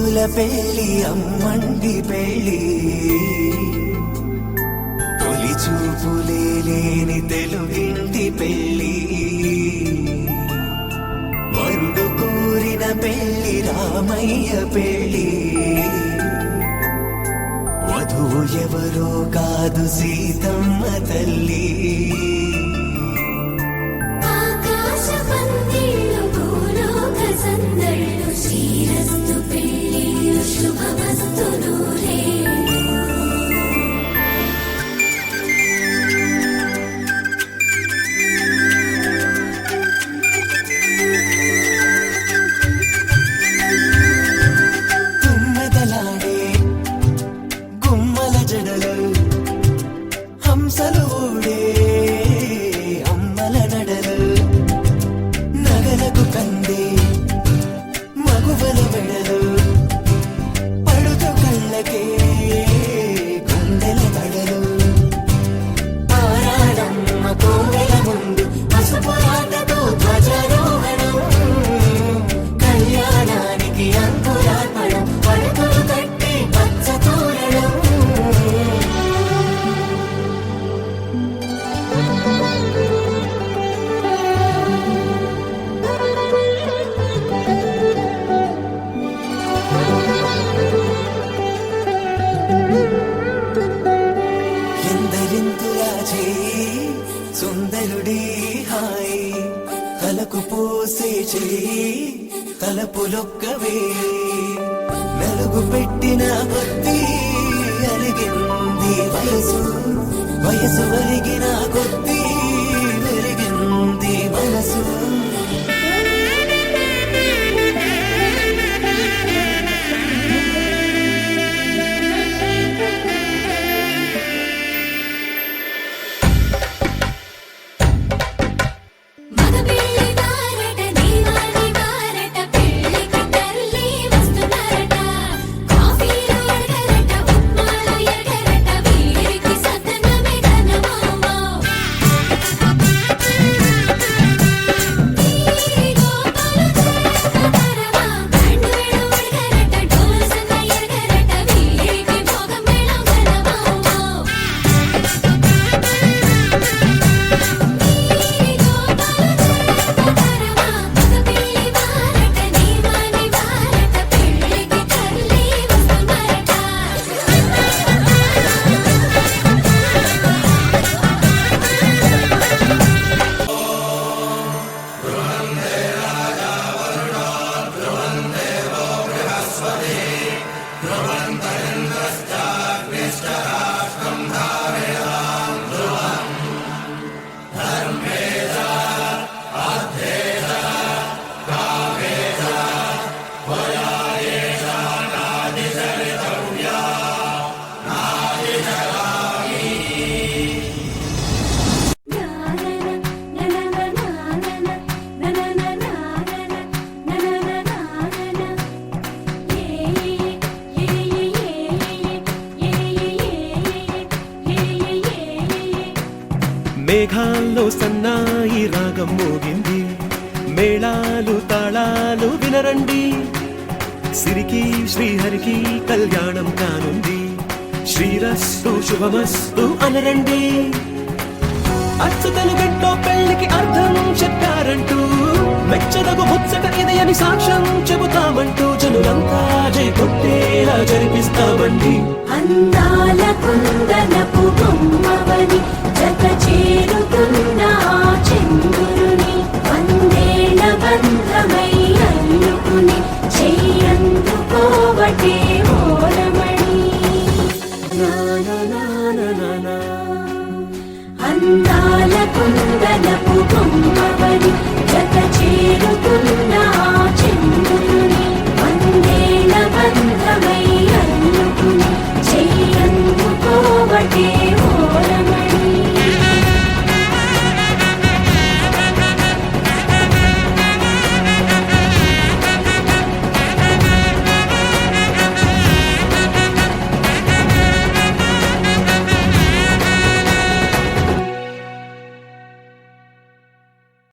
రోజుల పెళ్లి అమ్మండి పెళ్లి తొలి చూపులే లేని తెలుగింటి పెళ్లి వరుడు కోరిన పెళ్లి రామయ్య పెళ్లి వధువు ఎవరో కాదు సీతమ్మ తల్లి హంసలు ఊడే అమ్మల నడలు నగలకు కందే మగువల మెడలు పడుతు కళ్ళకే గుండెల బడలు ఆరాడమ్మ కోవెల ముందు పసుపు రాతతో ధ్వజారోహణం కళ్యాణానికి అంకురార్పణం పడుతులు కట్టి పచ్చ తోరణం సుందరుడి హాయ్ తలకు పోసే చేయి తలపులొక్కవే నలుగు పెట్టిన కొద్దీ అలిగింది వయసు వయసు ఒరిగిన కొద్దీ వెలిగింది మనసు మేఘాల్లో సన్నాయి రాగం మోగింది మేళాలు తాళాలు వినరండి సిరికి శ్రీహరికి కళ్యాణం కానుంది శ్రీరస్తు శుభమస్తు అనరండి అచ్చుతలు గంటో పెళ్లికి అర్థం చెప్పారంటూ మెచ్చదగు ముచ్చట ఇది అని సాక్ష్యం చెబుతామంటూ జనులంతా జై కొట్టేలా జరిపిస్తామండి అందాల కుందనపు బొమ్మవని జత చేరుకున్న చంద్రుని వందేళ్ల బంధమై అల్లుకుని చెయ్యందుకోవటే ఓరమణి అందాల కుందనపు బొమ్మవని జత చేరుకున్న